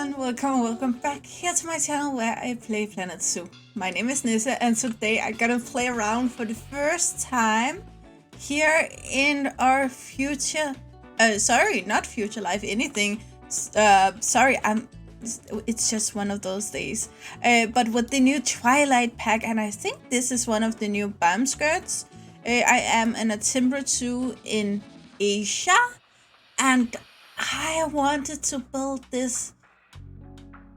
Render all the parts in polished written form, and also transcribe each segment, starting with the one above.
everyone, welcome back here to my channel where I play Planet Zoo. My name is Nissa and today I'm gonna play around for the first time here in our future, sorry, not future life, anything, it's just one of those days, but with the new Twilight pack, and I think this is one of the new BAM skirts. I am in a timber zoo in Asia, and I wanted to build this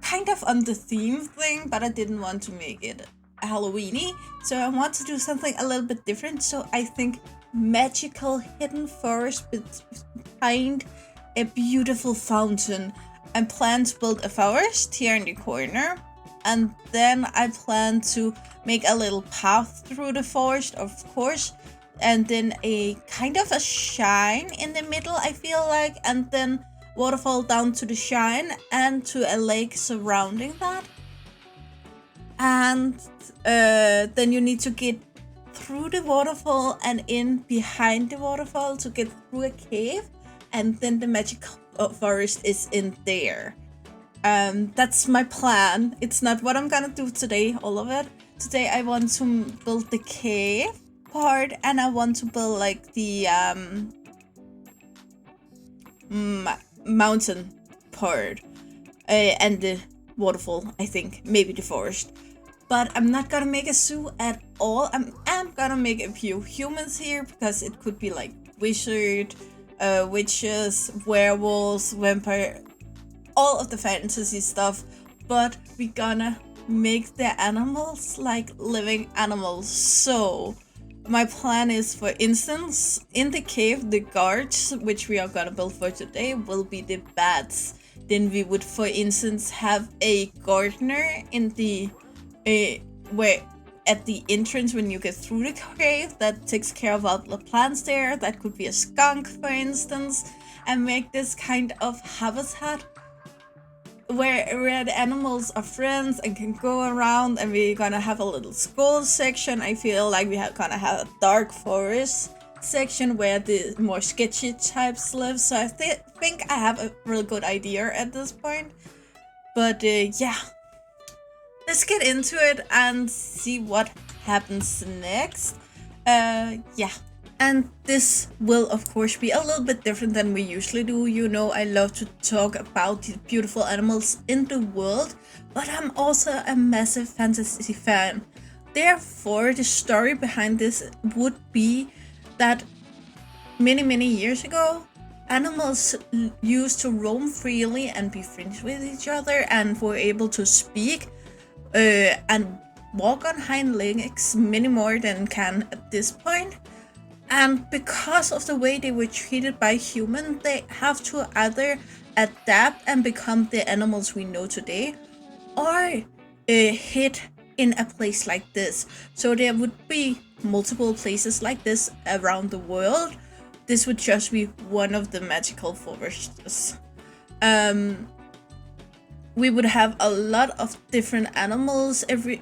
kind of on the theme thing, but I didn't want to make it Halloweeny, so I want to do something a little bit different. So I think magical hidden forest behind a beautiful fountain. I plan to build a forest here in the corner, and then I plan to make a little path through the forest, of course, and then a kind of a shrine in the middle, I feel like, and then waterfall down to the shrine and to a lake surrounding that. And then you need to get through the waterfall and in behind the waterfall to get through a cave, and then the magical forest is in there. That's my plan. It's not what I'm gonna do today, all of it. Today I want to build the cave part, and I want to build like the mountain part, and the waterfall, I think, maybe the forest. But I'm not gonna make a zoo at all. I'm gonna make a few humans here because it could be like wizard, witches, werewolves, vampire, all of the fantasy stuff. But we're gonna make the animals like living animals. So my plan is, for instance, in the cave, the guards, which we are gonna build for today, will be the bats. Then we would, for instance, have a gardener in the where at the entrance when you get through the cave that takes care of all the plants there. That could be a skunk, for instance, and make this kind of habitat where the animals are friends and can go around. And we're gonna have a little skull section. I feel like we are gonna have a dark forest section where the more sketchy types live. So I think I have a really good idea at this point. But yeah, let's get into it and see what happens next. Yeah. And this will, of course, be a little bit different than we usually do. You know, I love to talk about the beautiful animals in the world, but I'm also a massive fantasy fan. Therefore, the story behind this would be that many years ago, animals used to roam freely and be friends with each other, and were able to speak and walk on hind legs many more than can at this point. And because of the way they were treated by humans, they have to either adapt and become the animals we know today, or hid in a place like this. So there would be multiple places like this around the world. This would just be one of the magical forests. We would have a lot of different animals. Every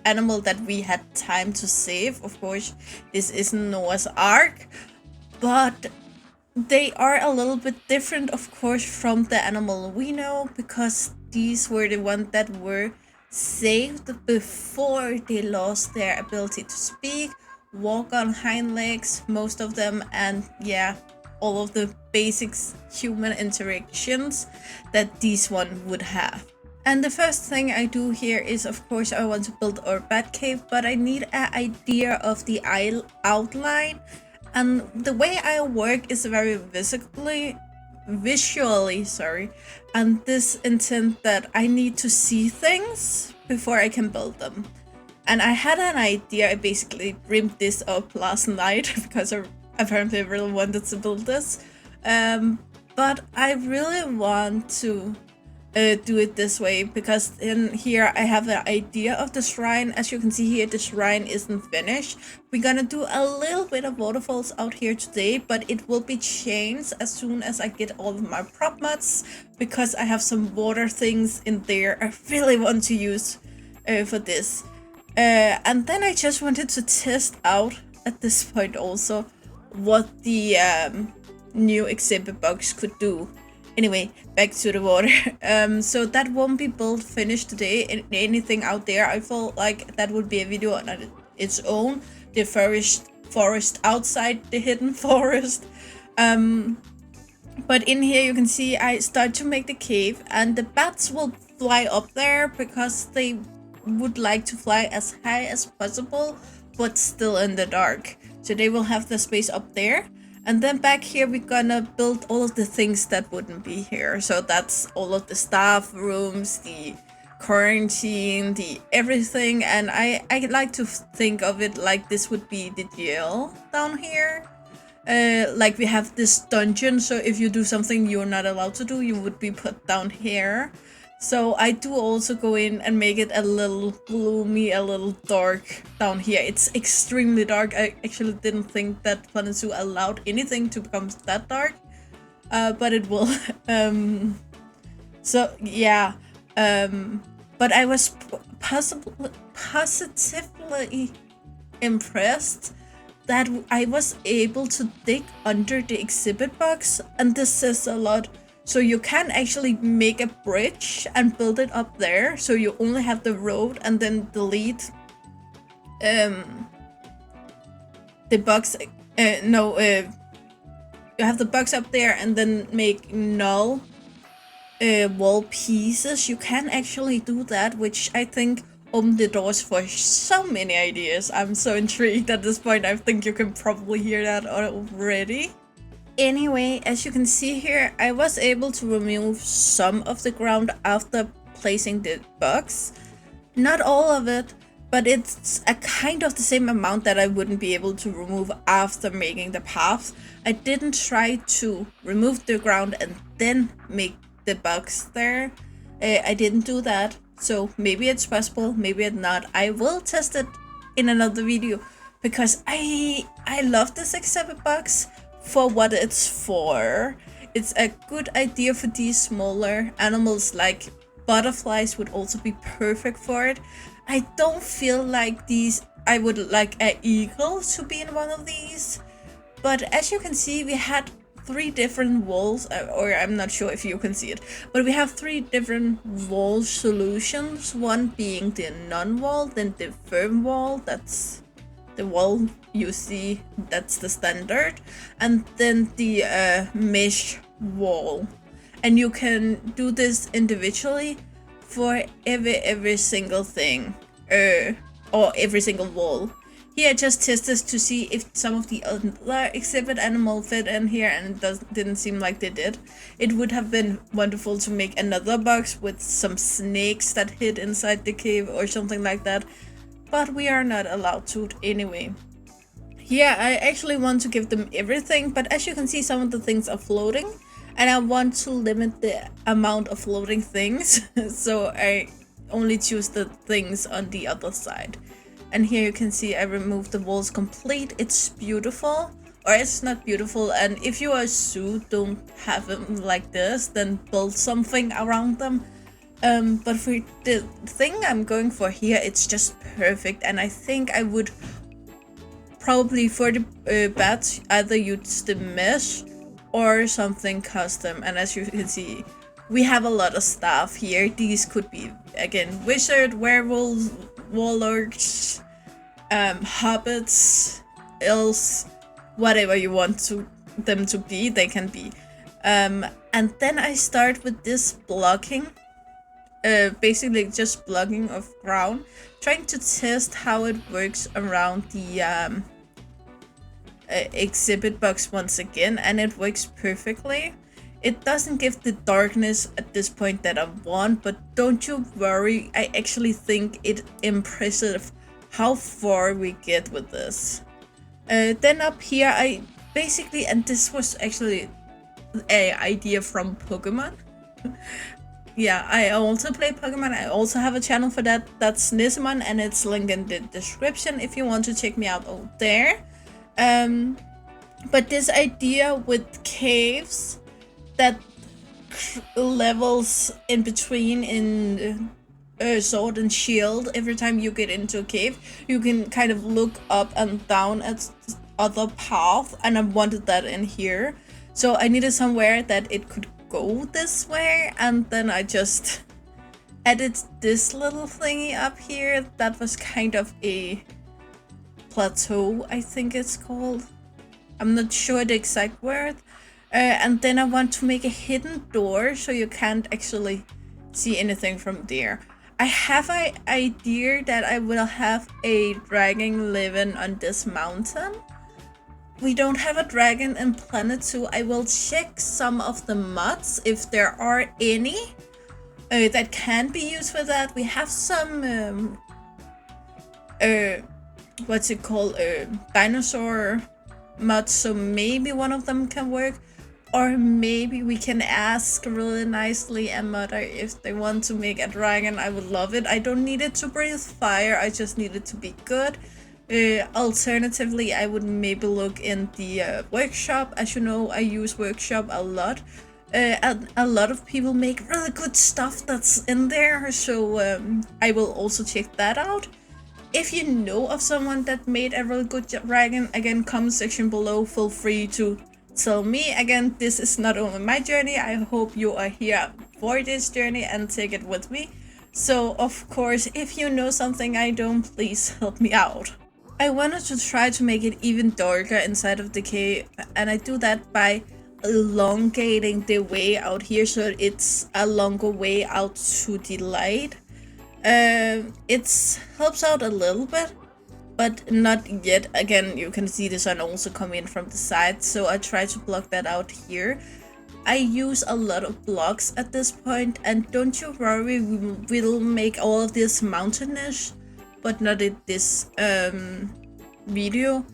animal that we had time to save, of course, this isn't Noah's Ark, but they are a little bit different, of course, from the animal we know, because these were the ones that were saved before they lost their ability to speak, walk on hind legs, most of them, and yeah, all of the basics human interactions that these one would have. And the first thing I do here is, of course, I want to build our bat cave, but I need an idea of the outline. And the way I work is very visually, sorry. And this intent that I need to see things before I can build them. And I had an idea. I basically dreamed this up last night because I apparently really wanted to build this. But I really want to do it this way, because in here I have an idea of the shrine. As you can see here, the shrine isn't finished. We're gonna do a little bit of waterfalls out here today, but it will be changed as soon as I get all of my prop mats, because I have some water things in there I really want to use for this. And then I just wanted to test out at this point also what the new exhibit box could do. Anyway, back to the water. So that won't be built finished today. Anything out there, I felt like that would be a video on its own. The forest outside the hidden forest. But in here you can see I start to make the cave, and the bats will fly up there because they would like to fly as high as possible, but still in the dark. So they will have the space up there. And then back here we're gonna build all of the things that wouldn't be here. So that's all of the staff rooms, the quarantine, the everything. And I like to think of it like this would be the jail down here. Like we have this dungeon, so if you do something you're not allowed to do, you would be put down here. So I do also go in and make it a little gloomy, a little dark down here. It's extremely dark. I actually didn't think that Fun and Zoo allowed anything to become that dark, but it will. So yeah, but I was positively impressed that I was able to dig under the exhibit box, and this says a lot. So you can actually make a bridge and build it up there, so you only have the road and then delete the box. You have the box up there and then make null wall pieces. You can actually do that, which I think open the doors for so many ideas. I'm so intrigued at this point. I think you can probably hear that already. Anyway, as you can see here, I was able to remove some of the ground after placing the box. Not all of it, but it's a kind of the same amount that I wouldn't be able to remove after making the path. I didn't try to remove the ground and then make the box there. I didn't do that. So maybe it's possible, maybe it's not. I will test it in another video because I love this exhibit box for what it's for. It's a good idea for these smaller animals, like butterflies would also be perfect for it. I don't feel like I would like an eagle to be in one of these. But as you can see, we had 3 different walls, or I'm not sure if you can see it, but we have 3 different wall solutions. One being the non-wall, then the firm wall, that's the wall you see, that's the standard, and then the mesh wall. And you can do this individually for every single thing, or every single wall. Here I just tested to see if some of the other exhibit animal fit in here, and it didn't seem like they did. It would have been wonderful to make another box with some snakes that hid inside the cave or something like that, but we are not allowed to anyway. Yeah, I actually want to give them everything, but as you can see, some of the things are floating, and I want to limit the amount of floating things, so I only choose the things on the other side. And here you can see I removed the walls complete. It's beautiful, or it's not beautiful, and if you are a zoo, don't have them like this, then build something around them. But for the thing I'm going for here, it's just perfect, and I think I would probably for the bats either use the mesh or something custom. And as you can see, we have a lot of stuff here. These could be, again, wizard, werewolves, warlords, hobbits, elves, whatever you want them to be, they can be. And then I start with this blocking, basically just blocking of ground, trying to test how it works around the exhibit box once again, and it works perfectly. It doesn't give the darkness at this point that I want, but don't you worry, I actually think it's impressive how far we get with this. Then up here, I basically, and this was actually an idea from Pokemon. Yeah, I also play Pokemon. I also have a channel for that. That's Nismon, and it's linked in the description if you want to check me out over there. But this idea with caves that levels in between in Sword and Shield, every time you get into a cave, you can kind of look up and down at other paths, and I wanted that in here. So I needed somewhere that it could go this way, and then I just added this little thingy up here. That was kind of a plateau, I think it's called. I'm not sure the exact word. And then I want to make a hidden door so you can't actually see anything from there. I have an idea that I will have a dragon living on this mountain. We don't have a dragon in Planet 2. I will check some of the mods if there are any that can be used for that. We have some what's it called, dinosaur mods, so maybe one of them can work. Or maybe we can ask really nicely a modder if they want to make a dragon. I would love it. I don't need it to breathe fire, I just need it to be good. Alternatively, I would maybe look in the workshop. As you know, I use workshop a lot. And a lot of people make really good stuff that's in there, so I will also check that out. If you know of someone that made a really good dragon, again, comment section below, feel free to tell me. Again, this is not only my journey, I hope you are here for this journey and take it with me. So of course, if you know something I don't, please help me out. I wanted to try to make it even darker inside of the cave, and I do that by elongating the way out here so it's a longer way out to the light. It helps out a little bit, but not yet. Again, you can see the sun also come in from the side, so I try to block that out here. I use a lot of blocks at this point, and don't you worry, we will make all of this mountainish, but not in this video.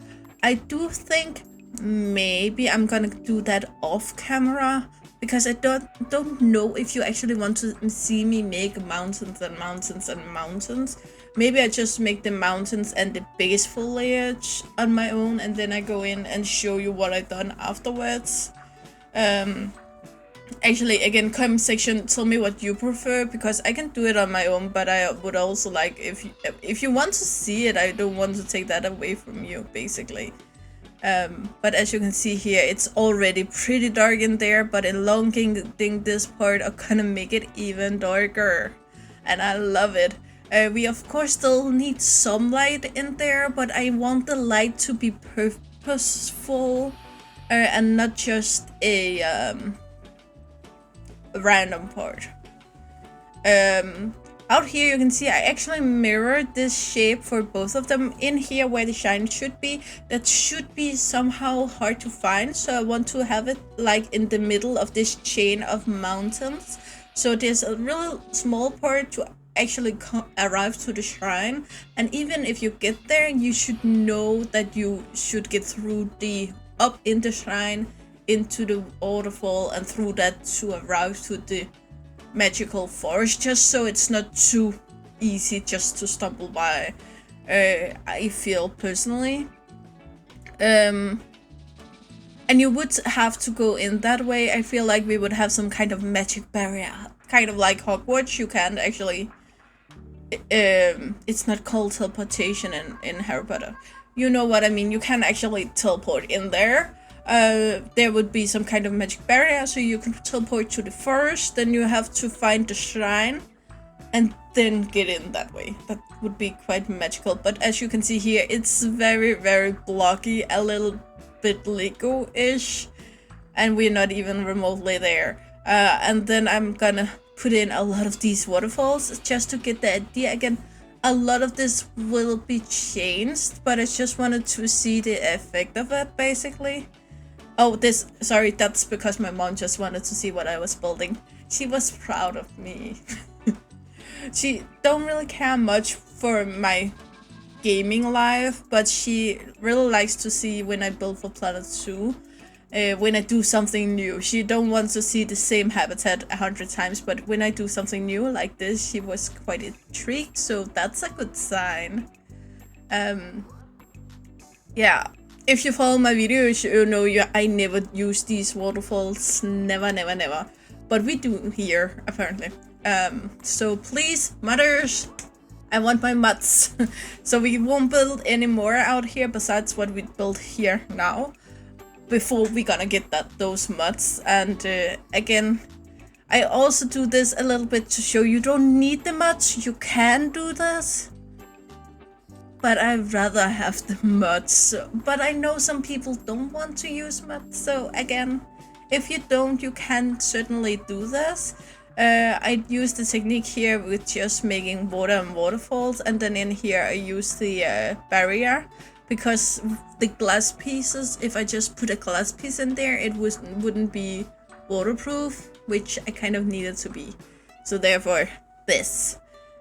I do think maybe I'm gonna do that off camera, because I don't know if you actually want to see me make mountains and mountains and mountains. Maybe I just make the mountains and the base foliage on my own, and then I go in and show you what I've done afterwards. Actually, again, comment section, tell me what you prefer, because I can do it on my own, but I would also like, if you want to see it, I don't want to take that away from you, basically. But as you can see here, it's already pretty dark in there, but elongating this part are gonna make it even darker, and I love it. We of course still need some light in there, but I want the light to be purposeful and not just a random part. Out here you can see I actually mirrored this shape for both of them. In here where the shine should be, that should be somehow hard to find, so I want to have it like in the middle of this chain of mountains, so there's a real small part to actually arrive to the shrine, and even if you get there, you should know that you should get through the up in the shrine into the waterfall and through that to arrive to the magical forest, just so it's not too easy just to stumble by, I feel personally. And you would have to go in that way. I feel like we would have some kind of magic barrier, kind of like Hogwarts. You can't actually it's not called teleportation in Harry Potter, you know what I mean. You can actually teleport in there. There would be some kind of magic barrier, so you can teleport to the forest, then you have to find the shrine and then get in that way. That would be quite magical, but as you can see here, it's very, very blocky, a little bit Lego-ish, and we're not even remotely there. And then I'm gonna put in a lot of these waterfalls just to get the idea. Again, a lot of this will be changed, but I just wanted to see the effect of it, basically. Oh, sorry, that's because my mom just wanted to see what I was building. She was proud of me. She don't really care much for my gaming life, but she really likes to see when I build for Planet 2. When I do something new. She don't want to see the same habitat 100 times, but when I do something new like this, she was quite intrigued, so that's a good sign. Yeah. If you follow my videos, you know I never use these waterfalls, never, never, never. But we do here, apparently. So please, modders, I want my mods. So we won't build any more out here besides what we built here now. before we gonna get those mods. And again, I also do this a little bit to show you don't need the mods, you can do this, but I'd rather have the mods. But I know some people don't want to use mods, so again, if you don't, you can certainly do this. I use the technique here with just making water and waterfalls, and then in here I use the barrier, because the glass pieces, if I just put a glass piece in there, it wouldn't be waterproof, which I kind of needed to be. So therefore, this.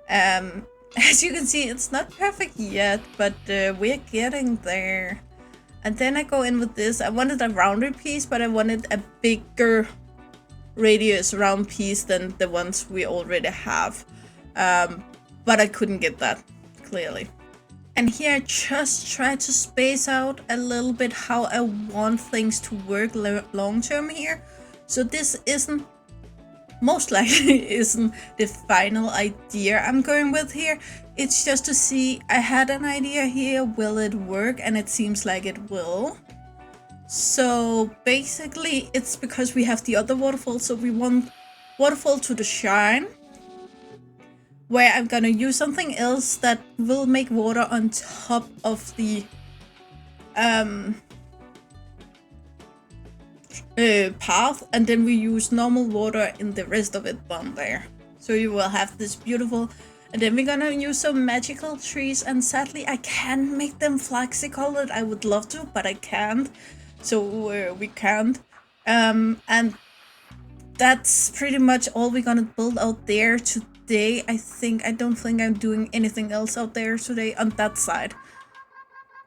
As you can see, it's not perfect yet, but we're getting there. And then I go in with this. I wanted a rounder piece, but I wanted a bigger radius round piece than the ones we already have. But I couldn't get that, clearly. And here I just try to space out a little bit how I want things to work long term here. So this isn't, most likely isn't the final idea I'm going with here. It's just to see, I had an idea here, will it work? And it seems like it will. So basically it's because we have the other waterfall, so we want waterfall to the shine, where I'm gonna use something else that will make water on top of the path, and then we use normal water in the rest of it down there. So you will have this beautiful, and then we're gonna use some magical trees, and sadly I can't make them flaxy colored. I would love to, but I can't. So we can't. And that's pretty much all we're gonna build out there today. I don't think I'm doing anything else out there today on that side.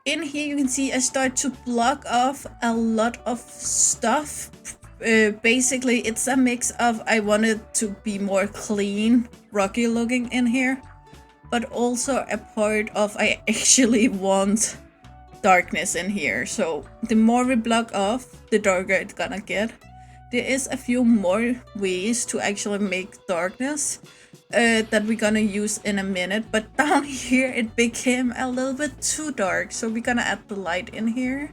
In here you can see I start to block off a lot of stuff. Basically it's a mix of, I wanted to be more clean, rocky looking in here, but also a part of I actually want darkness in here. So the more we block off, the darker it's gonna get. There is a few more ways to actually make darkness that we're gonna use in a minute, but down here it became a little bit too dark, so we're gonna add the light in here.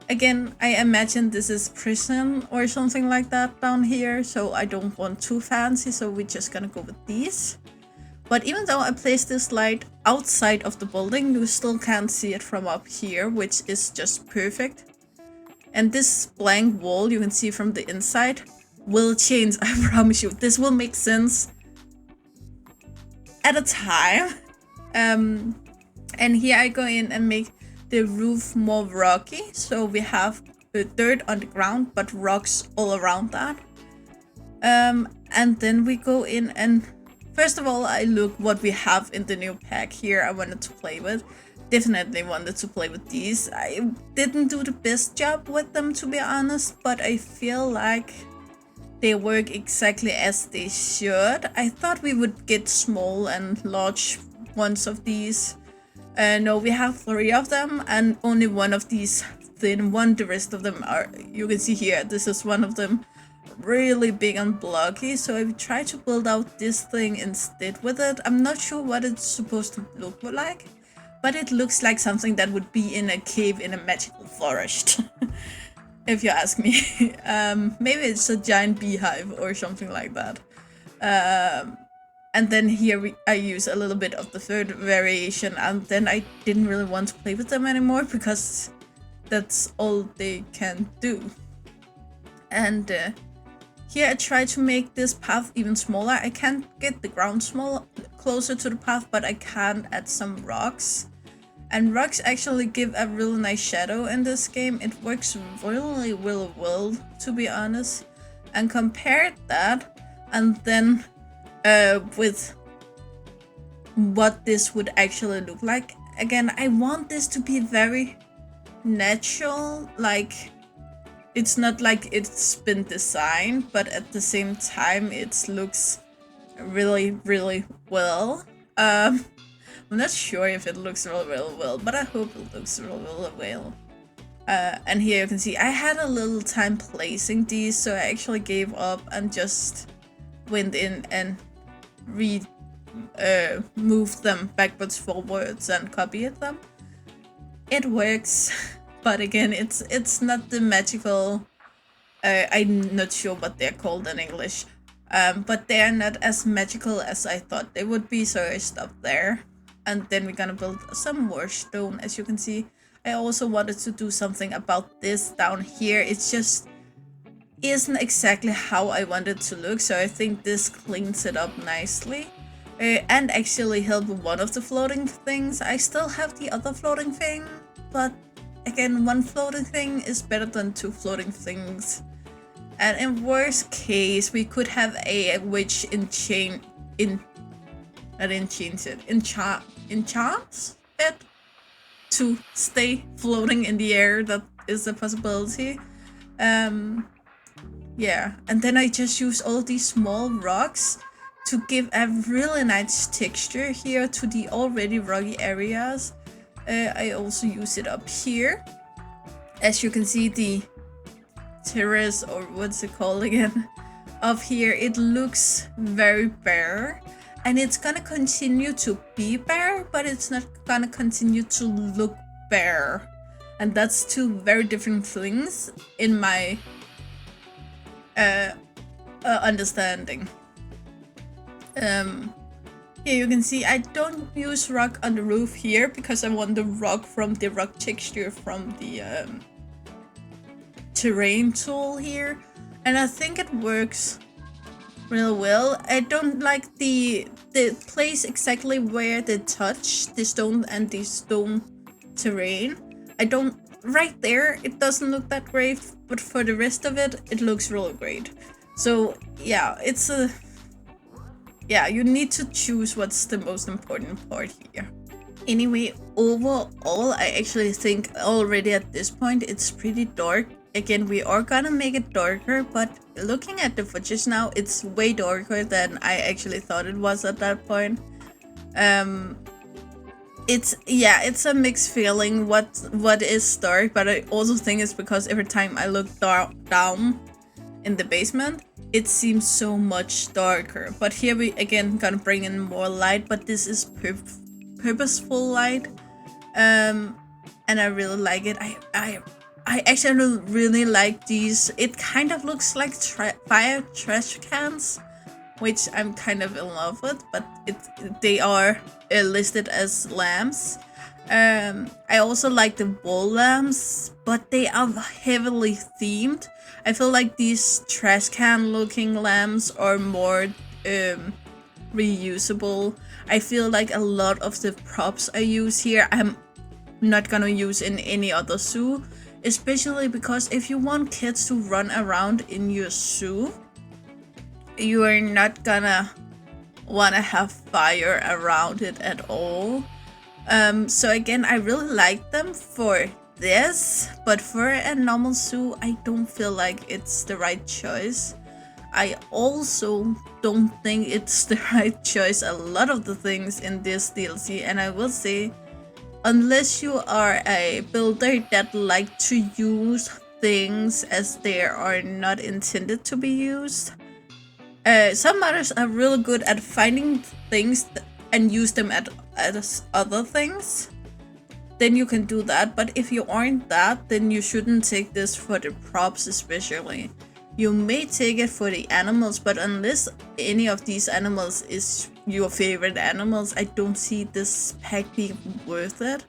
Again, I imagine this is prison or something like that down here, so I don't want too fancy, so we're just gonna go with these. But even though I placed this light outside of the building, you still can't see it from up here, which is just perfect. And this blank wall you can see from the inside will change, I promise you. This will make sense at a time. And here I go in and make the roof more rocky. So we have dirt on the ground, but rocks all around that. And then we go in and first of all, I look what we have in the new pack here I wanted to play with. Definitely wanted to play with these. I didn't do the best job with them, to be honest, but I feel like they work exactly as they should. I thought we would get small and large ones of these. No, we have 3 of them and only one of these thin one. The rest of them are, you can see here, this is one of them, really big and blocky. So I try to build out this thing instead with it. I'm not sure what it's supposed to look like, but it looks like something that would be in a cave in a magical forest. If you ask me. Maybe it's a giant beehive or something like that. And then here I use a little bit of the third variation, and then I didn't really want to play with them anymore because that's all they can do. And here I try to make this path even smaller. I can't get the ground closer to the path, but I can add some rocks. And rocks actually give a really nice shadow in this game. It works really well, to be honest. And compare that, and then with what this would actually look like. Again, I want this to be very natural, like it's not like it's been designed, but at the same time it looks really well. I'm not sure if it looks really well, but I hope it looks really well. And here you can see I had a little time placing these, so I actually gave up and just went in and moved them backwards, forwards, and copied them. It works. but again, it's not the magical. I'm not sure what they're called in English, but they're not as magical as I thought they would be. So I stopped there, and then we're gonna build some more stone. As you can see, I also wanted to do something about this down here. It's just isn't exactly how I wanted to look, so I think this cleans it up nicely. And actually help one of the floating things. I still have the other floating thing, but again, one floating thing is better than two floating things. And in worst case, we could have a witch enchants it to stay floating in the air. That is a possibility. Yeah, and then I just use all these small rocks to give a really nice texture here to the already rocky areas. I also use it up here. As you can see, the terrace, or what's it called again, up here, it looks very bare. And it's gonna continue to be bare, but it's not gonna continue to look bare. And that's two very different things in my understanding. Here you can see I don't use rock on the roof here because I want the rock from the rock texture from the terrain tool here, and I think it works real well. I don't like the place exactly where they touch the stone and the stone terrain. I don't right there, it doesn't look that great, but for the rest of it, it looks really great. So yeah, it's a you need to choose what's the most important part here. Anyway, overall, I actually think already at this point it's pretty dark. Again, we are gonna make it darker, but looking at the footage now, it's way darker than I actually thought it was at that point. It's a mixed feeling what is dark, but I also think it's because every time I look down in the basement, it seems so much darker. But here we again gonna bring in more light, but this is purposeful light, and I really like it. I actually really like these. It kind of looks like fire trash cans, which I'm kind of in love with, but they are listed as lamps. I also like the wall lamps, but they are heavily themed. I feel like these trash can looking lamps are more reusable. I feel like a lot of the props I use here, I'm not gonna use in any other zoo, especially because if you want kids to run around in your zoo, you are not gonna wanna have fire around it at all. So again, I really like them for this, but for a normal zoo, I don't feel like it's the right choice. I also don't think it's the right choice a lot of the things in this DLC, and I will say, unless you are a builder that like to use things as they are not intended to be used, some modders are really good at finding things and use them as other things. Then you can do that, but if you aren't that, then you shouldn't take this for the props especially. You may take it for the animals, but unless any of these animals is your favorite animals, I don't see this pack being worth it.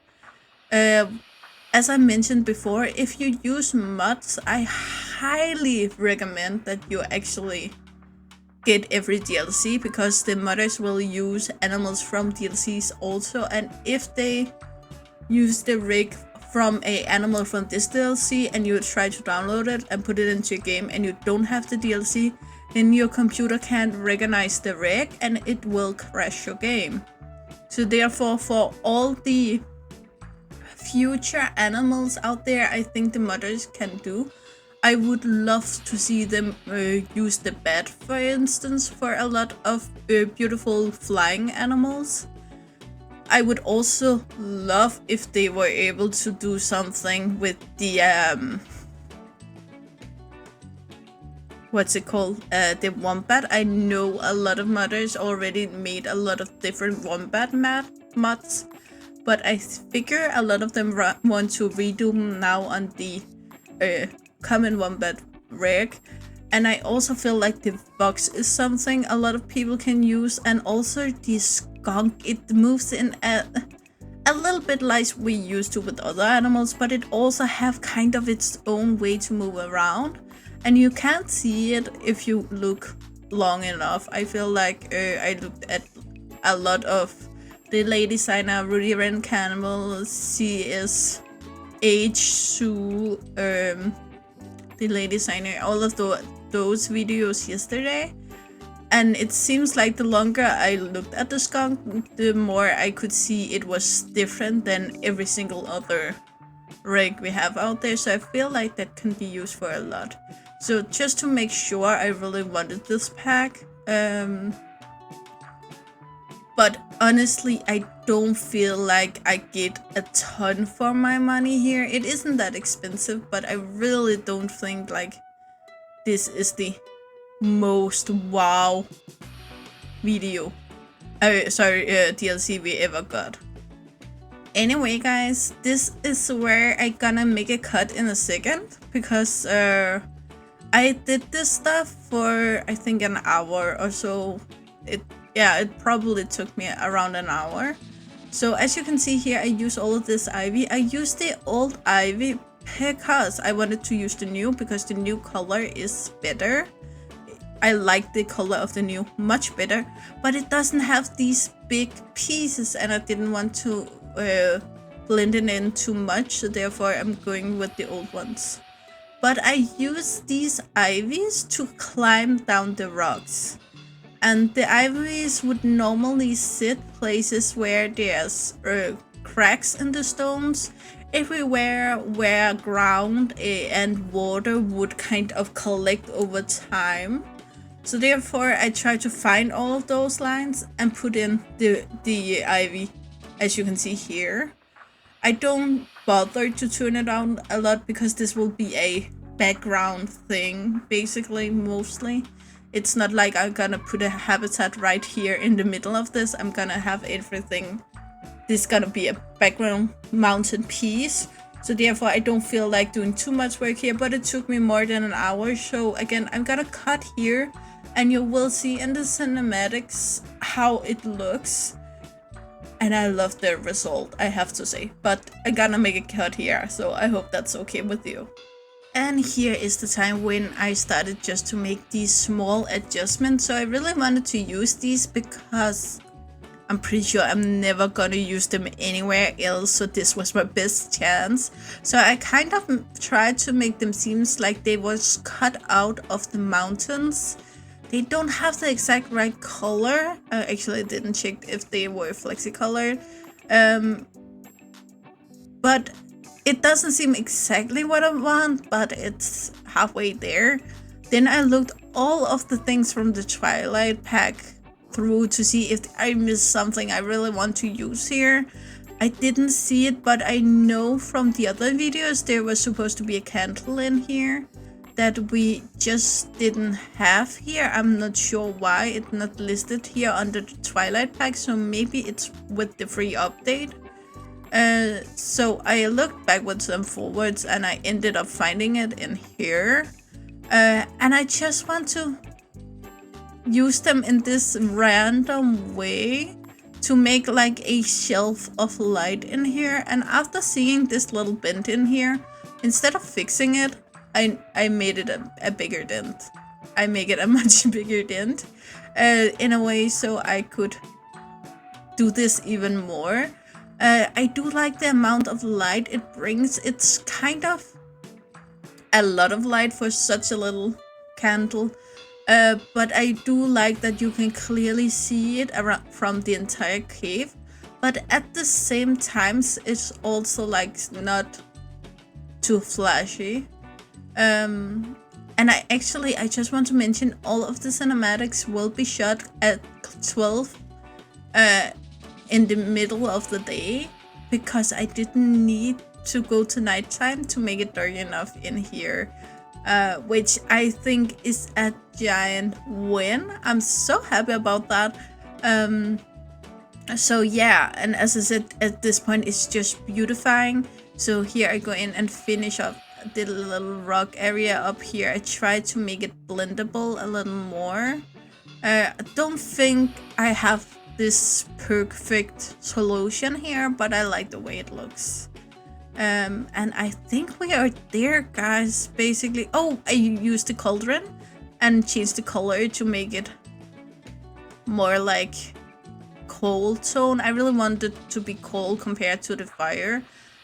As I mentioned before, if you use mods, I highly recommend that you actually get every DLC, because the modders will use animals from DLCs also, and if they use the rig from a animal from this DLC and you try to download it and put it into your game and you don't have the DLC, then your computer can't recognize the rig and it will crash your game. So therefore, for all the future animals out there, I think the modders can do. I would love to see them use the bat, for instance, for a lot of beautiful flying animals. I would also love if they were able to do something with the what's it called? The wombat. I know a lot of modders already made a lot of different wombat mods, but I figure a lot of them want to redo them now on the common wombat reg. And I also feel like the box is something a lot of people can use, and also the skunk, it moves in a little bit like we used to with other animals, but it also have kind of its own way to move around, and you can't see it if you look long enough. I feel like I looked at a lot of the lady designer, Rudy Ren Cannibal, CS H Sue, the lady designer, all of those videos yesterday. And it seems like the longer I looked at the skunk, the more I could see it was different than every single other rig we have out there. So I feel like that can be used for a lot. So just to make sure, I really wanted this pack. But honestly, I don't feel like I get a ton for my money here. It isn't that expensive, but I really don't think like this is the most wow video DLC we ever got. Anyway guys, this is where I gonna make a cut in a second, because I did this stuff for I think an hour or so. It probably took me around an hour. So as you can see here, I use all of this ivy. I used the old ivy because I wanted to use the new, because the new color is better. I like the color of the new much better, but it doesn't have these big pieces, and I didn't want to blend it in too much, so therefore I'm going with the old ones. But I use these ivies to climb down the rocks, and the ivies would normally sit places where there's cracks in the stones, everywhere where ground and water would kind of collect over time. So therefore I try to find all of those lines and put in the ivy, as you can see here. I don't bother to tune it out a lot, because this will be a background thing, basically, mostly. It's not like I'm gonna put a habitat right here in the middle of this. I'm gonna have everything. This is gonna be a background mountain piece. So therefore I don't feel like doing too much work here, but it took me more than an hour. So again, I'm gonna cut here, and you will see in the cinematics how it looks. And I love the result, I have to say. But I'm gonna make a cut here, so I hope that's okay with you. And here is the time when I started just to make these small adjustments. So I really wanted to use these because I'm pretty sure I'm never gonna use them anywhere else, so this was my best chance. So I kind of tried to make them seem like they was cut out of the mountains. They don't have the exact right color. Actually, I didn't check if they were flexi-colored. But it doesn't seem exactly what I want, but it's halfway there. Then I looked all of the things from the Twilight pack through to see if I missed something I really want to use here. I didn't see it, but I know from the other videos there was supposed to be a candle in here that we just didn't have here. I'm not sure why it's not listed here under the Twilight pack, so maybe it's with the free update. So I looked backwards and forwards, and I ended up finding it in here. And I just want to use them in this random way to make like a shelf of light in here. And after seeing this little bend in here, instead of fixing it, I made it a bigger dent. I make it a much bigger dent in a way so I could do this even more. I do like the amount of light it brings. It's kind of a lot of light for such a little candle. But I do like that you can clearly see it around from the entire cave. But at the same time, it's also like not too flashy. And I just want to mention all of the cinematics will be shot at 12 in the middle of the day, because I didn't need to go to nighttime to make it dark enough in here, which I think is a giant win. I'm so happy about that. So yeah, and as I said, at this point it's just beautifying. So here I go in and finish up the little rock area up here. I try to make it blendable a little more. I don't think I have this perfect solution here, but I like the way it looks. And I think we are there, guys, basically. Oh, I used the cauldron and changed the color to make it more like cold tone. I really wanted to be cold compared to the fire.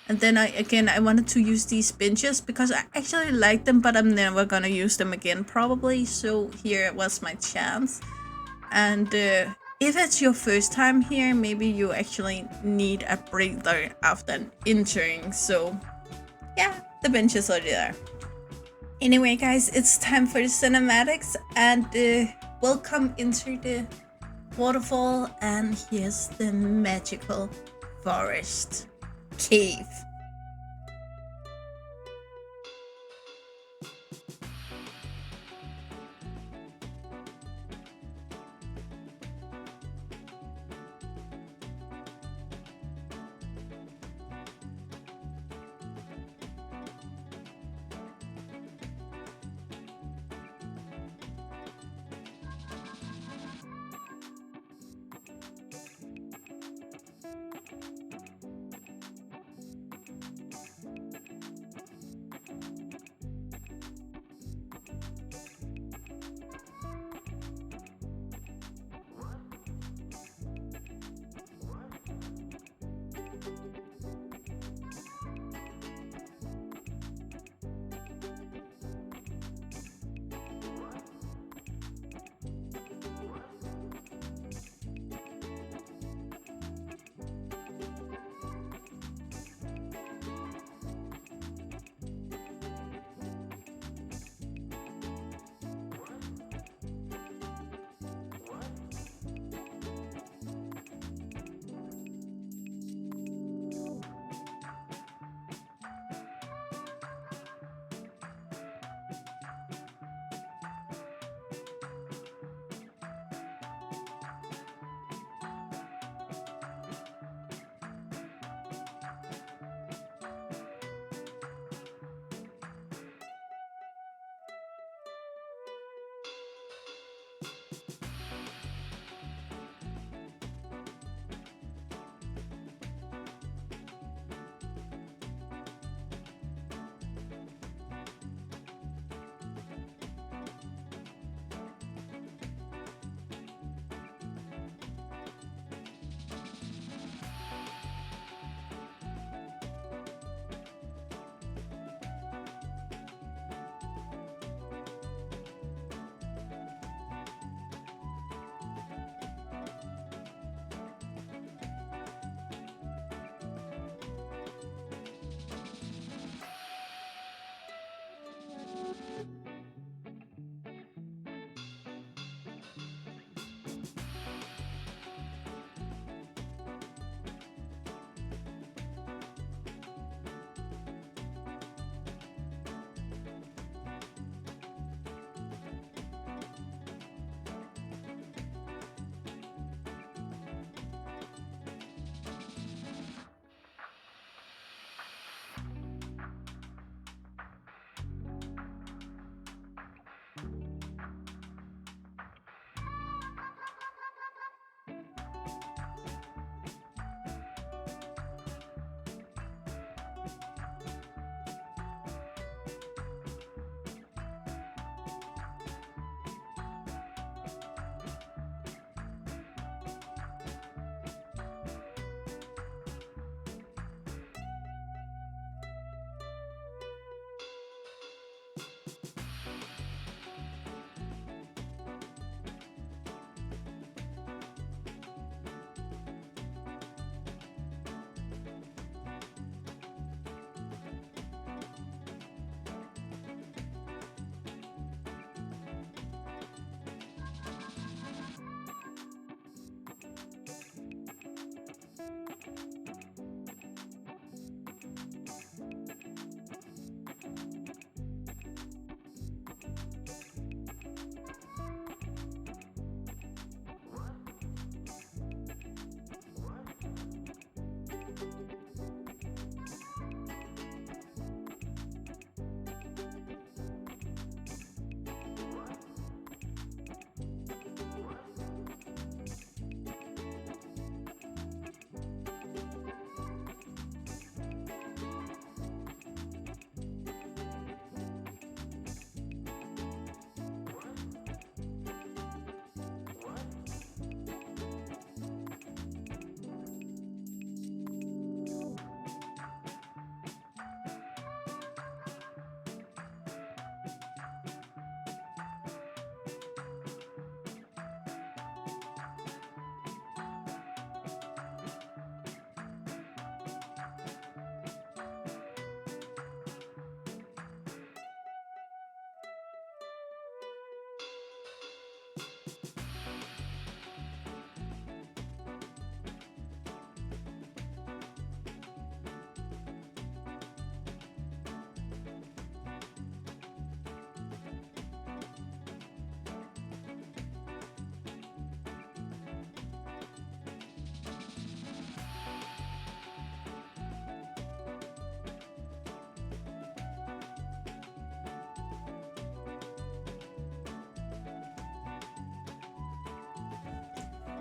And then I wanted to use these benches because I actually like them, but I'm never gonna use them again probably. So here was my chance. And if it's your first time here, maybe you actually need a breather after entering. So yeah, the benches are there. Anyway, guys, it's time for the cinematics, and welcome into the waterfall, and here's the magical forest cave.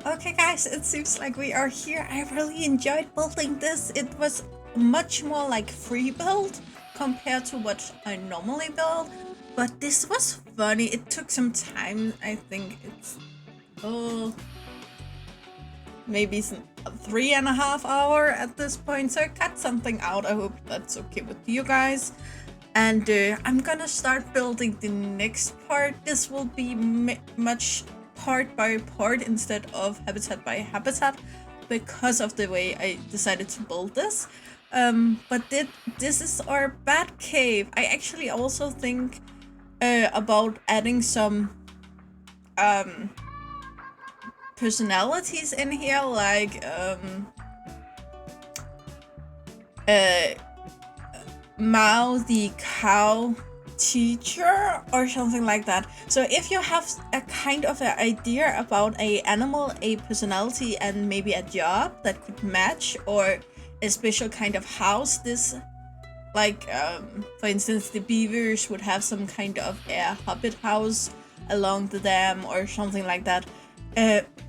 Okay guys, it seems like we are here. I really enjoyed building this. It was much more like free build compared to what I normally build. But this was funny. It took some time. I think it's maybe some 3.5 hours at this point. So I cut something out. I hope that's okay with you guys. And I'm gonna start building the next part. This will be much part by part instead of habitat by habitat because of the way I decided to build this. But this is our bat cave. I actually also think about adding some personalities in here, like Mao the cow teacher or something like that. So if you have a kind of an idea about a animal, a personality, and maybe a job that could match, or a special kind of house, this like for instance the beavers would have some kind of a hobbit house along the dam or something like that.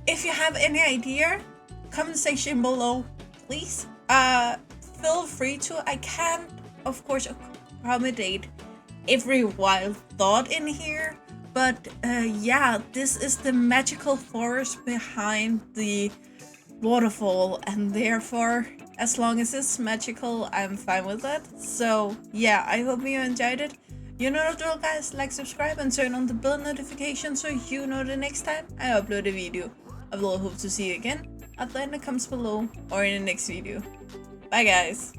If you have any idea, comment section below, please. Feel free to. I can't, of course, accommodate every wild thought in here, but yeah, this is the magical forest behind the waterfall, and therefore, as long as it's magical, I'm fine with that. So yeah, I hope you enjoyed it. You know the drill, guys. Like, subscribe, and turn on the bell notification so you know the next time I upload a video. I will hope to see you again either in the comments below or in the next video. Bye guys.